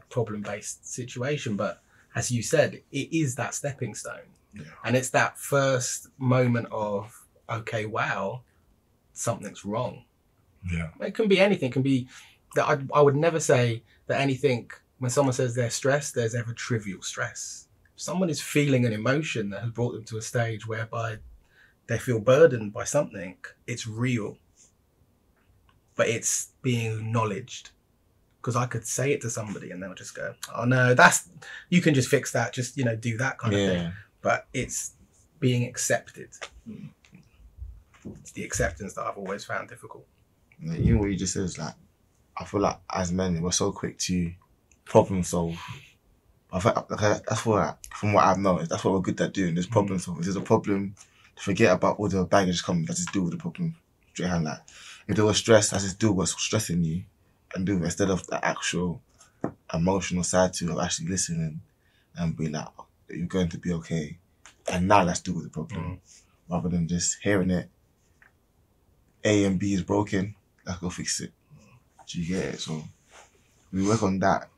problem-based situation. But as you said, it is that stepping stone. Yeah. And it's that first moment of, okay, wow, something's wrong. Yeah. It can be anything. It can be that I would never say that anything, when someone says they're stressed, there's ever trivial stress. If someone is feeling an emotion that has brought them to a stage whereby they feel burdened by something, it's real. But it's being acknowledged. Because I could say it to somebody and they'll just go, oh no, you can just fix that, just, do that kind of thing. But it's being accepted. It's the acceptance that I've always found difficult. You know what you just said is like, I feel like as men, we're so quick to problem solve. I feel like that's what, from what I've noticed, that's what we're good at doing, is problem solving. If there's a problem, forget about all the baggage coming, let's just deal with the problem straight hand. Like, if there was stress, let's just deal with what's stressing you and do it, instead of the actual emotional side to it, of actually listening and be like, you're going to be okay, and now let's deal with the problem. Rather than just hearing it, A and B is broken, let's go fix it. Do you get it? So we work on that,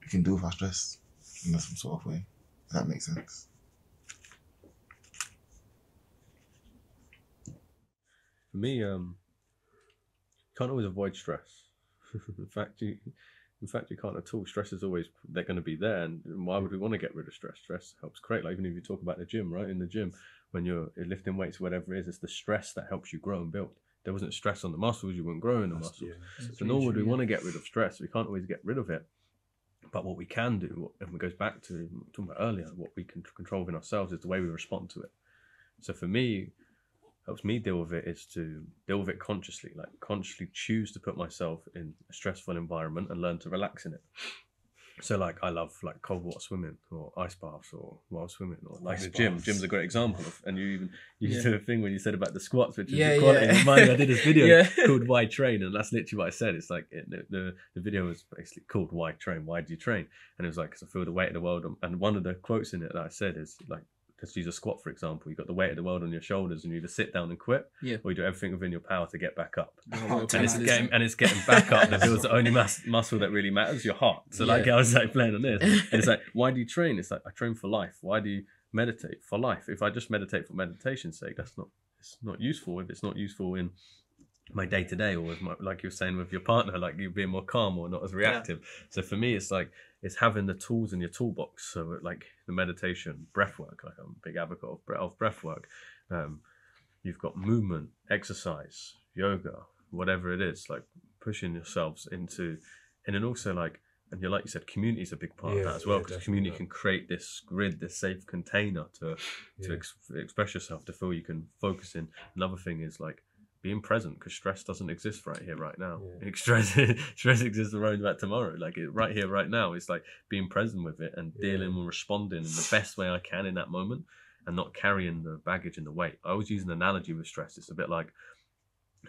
we can deal with our stress in some sort of way. Does that make sense? For me, you can't always avoid stress. In fact, you can't at all. Stress is always, they're going to be there, and why would we want to get rid of stress? Stress helps create, like, even if you talk about the gym, right? In the gym, when you're lifting weights, whatever it is, it's the stress that helps you grow and build. If there wasn't stress on the muscles, you wouldn't grow in the muscles. So nor would we want to get rid of stress. We can't always get rid of it. But what we can do, and it goes back to talking about earlier, what we can control in ourselves is the way we respond to it. So for me, helps me deal with it is to deal with it consciously, like consciously choose to put myself in a stressful environment and learn to relax in it. So like, I love like cold water swimming or ice baths or wild swimming, or like the gym. Gym's a great example of, and you did a thing when you said about the squats, which is quality. I did this video called Why Train, and that's literally what I said. It's like the video was basically called Why Train, why do you train? And it was like, because I feel the weight of the world, and one of the quotes in it that I said is like, let's use a squat, for example. You've got the weight of the world on your shoulders and you either sit down and quit, or you do everything within your power to get back up. And it's getting back up that feels the only muscle that really matters, your heart. So like, I was like playing on this. And it's like, why do you train? It's like, I train for life. Why do you meditate? For life. If I just meditate for meditation's sake, it's it's not useful, if it's not useful in my day to day, or with my, like you were saying with your partner, like you being more calm or not as reactive. So for me, it's like it's having the tools in your toolbox. So like the meditation, breath work, like I'm a big advocate of breath work. You've got movement, exercise, yoga, whatever it is, like pushing yourselves into, and then also like, and you like you said, community is a big part of that as well, because community can create this grid, this safe container to express yourself, to feel you can focus in. Another thing is like being present, because stress doesn't exist right here, right now. Stress exists around about tomorrow. Like right here, right now. It's like being present with it and dealing and responding in the best way I can in that moment, and not carrying the baggage and the weight. I always use an analogy with stress. It's a bit like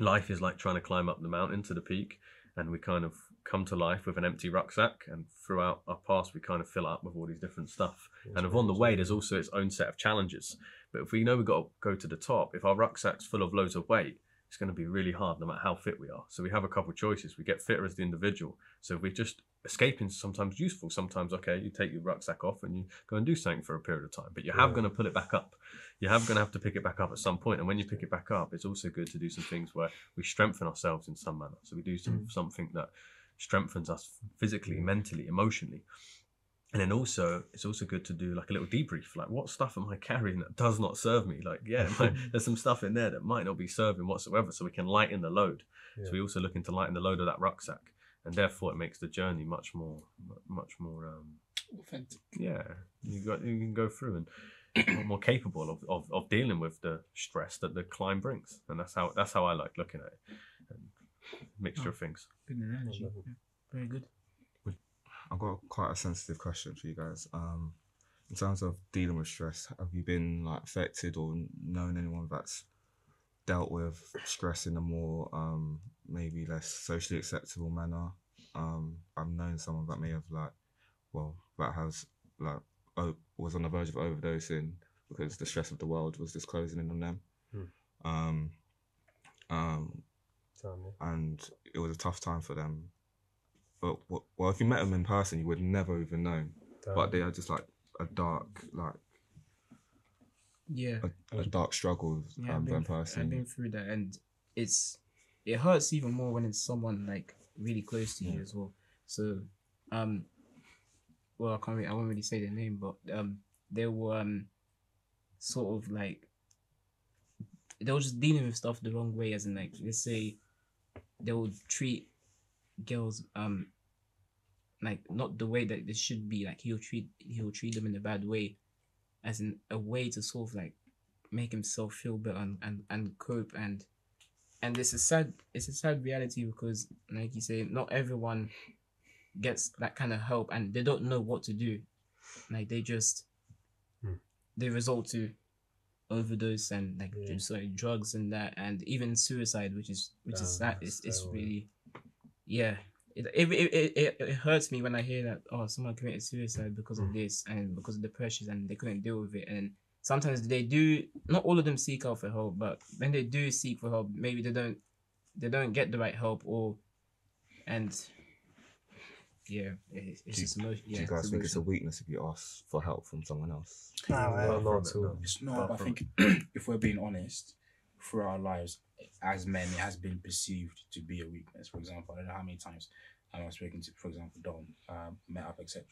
life is like trying to climb up the mountain to the peak, and we kind of come to life with an empty rucksack, and throughout our past we kind of fill it up with all these different stuff. And on the way there's also its own set of challenges. But if we know we've got to go to the top, if our rucksack's full of loads of weight, it's going to be really hard no matter how fit we are. So we have a couple of choices. We get fitter as the individual. So if we just escaping sometimes useful, sometimes okay, you take your rucksack off and you go and do something for a period of time, but you have going to pull it back up. You have going to have to pick it back up at some point. And when you pick it back up, it's also good to do some things where we strengthen ourselves in some manner. So we do something that strengthens us physically, mentally, emotionally. And then also, it's also good to do like a little debrief, like what stuff am I carrying that does not serve me? Like, there's some stuff in there that might not be serving whatsoever, so we can lighten the load. So we also looking to lighten the load of that rucksack, and therefore it makes the journey much more authentic. Yeah, you can go through and more capable of dealing with the stress that the climb brings, and that's how I like looking at it. And mixture of things. Good analogy. Very good. I've got quite a sensitive question for you guys. In terms of dealing with stress, have you been like affected or known anyone that's dealt with stress in a more maybe less socially acceptable manner? I've known someone that may have was on the verge of overdosing because the stress of the world was just closing in on them. And it was a tough time for them. But if you met them in person, you would never even know. But they are just like a dark, a dark struggle in person. I've been through that, and it hurts even more when it's someone like really close to you as well. So, I won't really say their name, but they were sort of like they were just dealing with stuff the wrong way, as in like, let's say they would treat girls like not the way that they should be. Like he'll treat them in a bad way, as in a way to sort of like make himself feel better and cope, and it's a sad reality, because like you say, not everyone gets that kind of help, and they don't know what to do. Like they just they resort to overdose and like drugs and that, and even suicide, which is sad. It's really It hurts me when I hear that someone committed suicide because of this and because of the pressures, and they couldn't deal with it. And sometimes they do, not all of them seek out for help, but when they do seek for help, maybe they don't get the right help, it's just emotion. Do you guys think it's a weakness if you ask for help from someone else? No, it's not. I think if we're being honest, through our lives as men, it has been perceived to be a weakness. For example, I don't know how many times I've spoken to, for example, Dom, met up, etc.,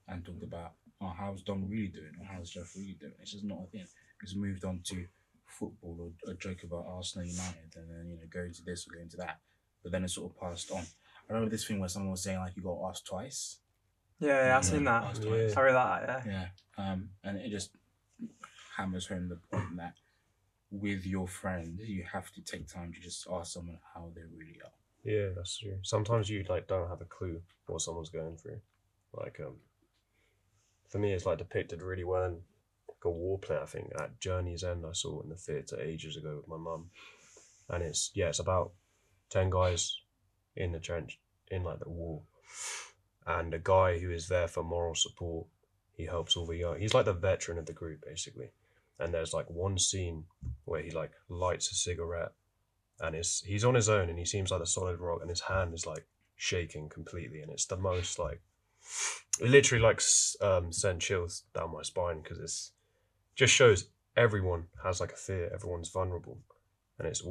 and talked about, how's Dom really doing, or how's Jeff really doing. It's just not a thing. It's moved on to football, or a joke about Arsenal United, and then go into this or go into that. But then it's sort of passed on. I remember this thing where someone was saying like, you got to ask twice. Yeah, I've seen that. I read that. Yeah. And it just hammers home the point that with your friend, you have to take time to just ask someone how they really are. Yeah, that's true. Sometimes you don't have a clue what someone's going through. Like, for me, it's like depicted really well in like a war play. I think at Journey's End, I saw in the theatre ages ago with my mum, and it's about 10 guys in the trench in like the war, and a guy who is there for moral support. He helps all the young. He's like the veteran of the group basically. And there's like one scene where he like lights a cigarette, and he's on his own, and he seems like a solid rock, and his hand is like shaking completely, and it's the most like, it literally like sent chills down my spine, because it's just shows everyone has like a fear, everyone's vulnerable, and it's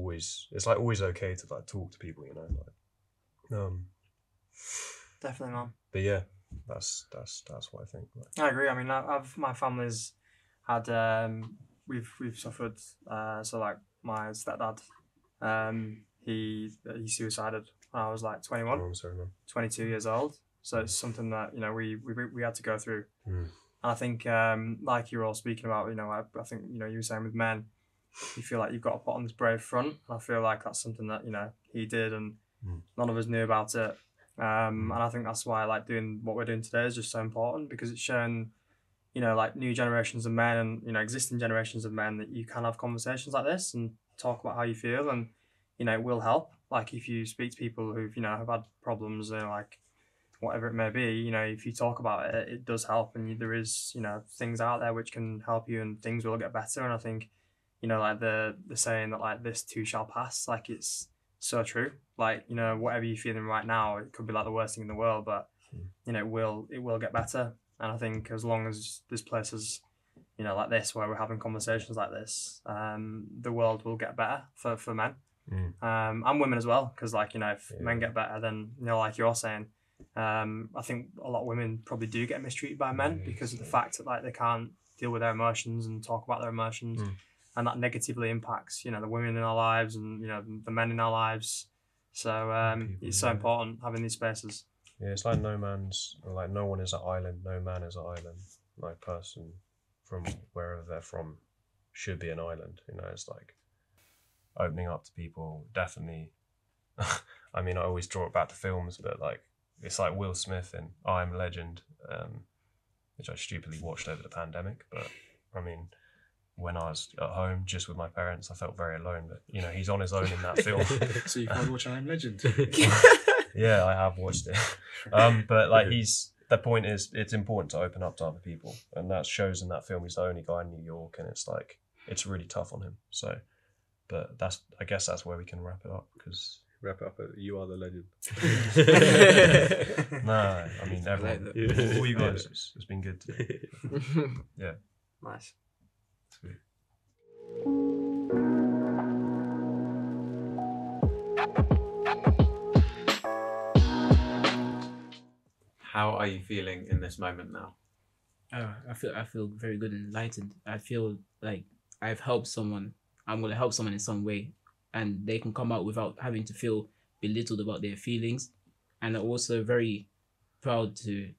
like always okay to like talk to people, you know, like Definitely, man. But yeah, that's what I think. Like. I agree. I mean, my family's had we've suffered. So like my stepdad, he suicided when I was like 21, Oh, I'm sorry, man. 22 years old. So it's something that, you know, we had to go through. Mm. And I think like you're all speaking about, you know, I think, you know, you were saying with men, you feel like you've got to put on this brave front. And I feel like that's something that, you know, he did, and none of us knew about it. And I think that's why I like doing what we're doing today is just so important, because it's showing, you know, like new generations of men and, you know, existing generations of men that you can have conversations like this and talk about how you feel, and, you know, it will help. Like if you speak to people who've, you know, have had problems and like whatever it may be, you know, if you talk about it, it does help, and there is, you know, things out there which can help you and things will get better. And I think, you know, like the saying that like this too shall pass, like it's so true. Like, you know, whatever you're feeling right now, it could be like the worst thing in the world, but you know, it will get better. And I think as long as there's places, you know, like this where we're having conversations like this, the world will get better for men, and women as well. Because like, you know, if men get better, then, you know, like you're saying, I think a lot of women probably do get mistreated by men because of the fact that like they can't deal with their emotions and talk about their emotions, and that negatively impacts, you know, the women in our lives and, you know, the men in our lives. So it's so important having these spaces. Yeah, it's like no one is an island, no man is an island. Like person from wherever they're from should be an island. You know, it's like opening up to people, definitely. I mean, I always draw it back to films, but like it's like Will Smith in I Am Legend, which I stupidly watched over the pandemic. But I mean, when I was at home just with my parents, I felt very alone. But you know, he's on his own in that film. So you can't watch I Am Legend. Yeah, I have watched it. But like the point is, it's important to open up to other people, and that shows in that film. He's the only guy in New York, and it's like it's really tough on him. So, but I guess that's where we can wrap it up, because wrap it up. You are the legend. No, I mean everyone, all you guys, it's been good today. Yeah, nice. Sweet. How are you feeling in this moment now? I feel very good and enlightened. I feel like I've helped someone. I'm gonna help someone in some way, and they can come out without having to feel belittled about their feelings. And I'm also very proud to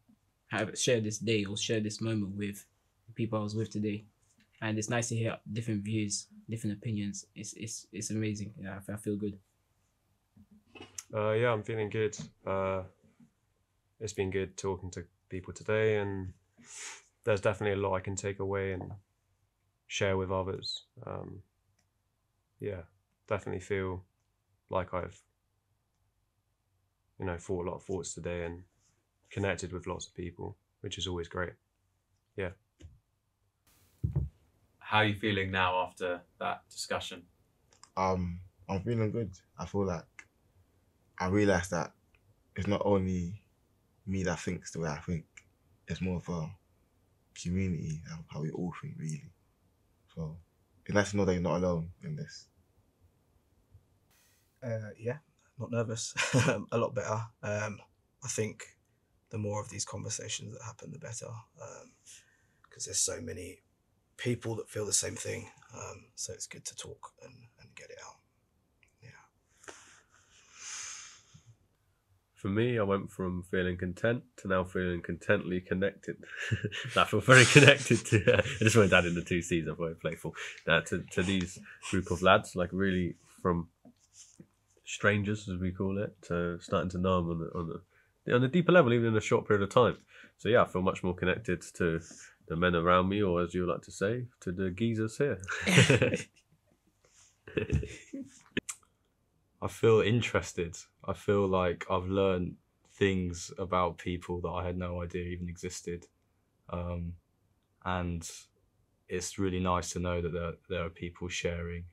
share this day or share this moment with the people I was with today. And it's nice to hear different views, different opinions. It's amazing. Yeah, I feel good. Yeah, I'm feeling good. It's been good talking to people today, and there's definitely a lot I can take away and share with others. Yeah, definitely feel like I've, you know, thought a lot of thoughts today and connected with lots of people, which is always great. Yeah. How are you feeling now after that discussion? I'm feeling good. I feel like I realised that it's not only me that thinks the way I think. It's more of a community, how we all think, really. So it's nice to know that you're not alone in this. Yeah, not nervous. A lot better. I think the more of these conversations that happen, the better. Because there's so many people that feel the same thing. So it's good to talk and get it out. For me, I went from feeling content to now feeling contently connected. I feel very connected to. I just wanted to add in the 2 C's. I'm very playful. To these group of lads, like really from strangers, as we call it, to starting to know them on a deeper level, even in a short period of time. So yeah, I feel much more connected to the men around me, or as you like to say, to the geezers here. I feel interested. I feel like I've learned things about people that I had no idea even existed. And it's really nice to know that there are people sharing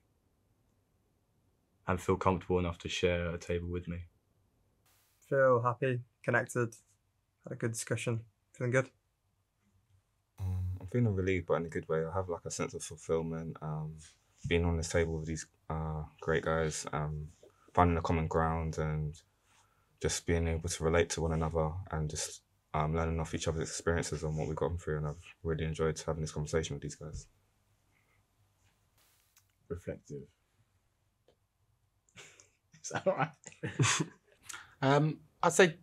and feel comfortable enough to share a table with me. Feel happy, connected, had a good discussion. Feeling good? I'm feeling relieved, but in a good way. I have like a sense of fulfillment. being on this table with these great guys, finding a common ground and just being able to relate to one another and just learning off each other's experiences and what we've gone through. And I've really enjoyed having this conversation with these guys. Reflective. Is that all right? I'd say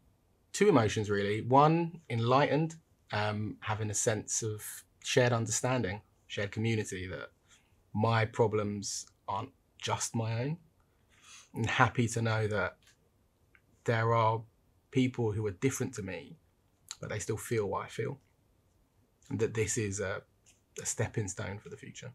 two emotions really. One, enlightened, having a sense of shared understanding, shared community, that my problems aren't just my own. And happy to know that there are people who are different to me, but they still feel what I feel. And that this is a stepping stone for the future.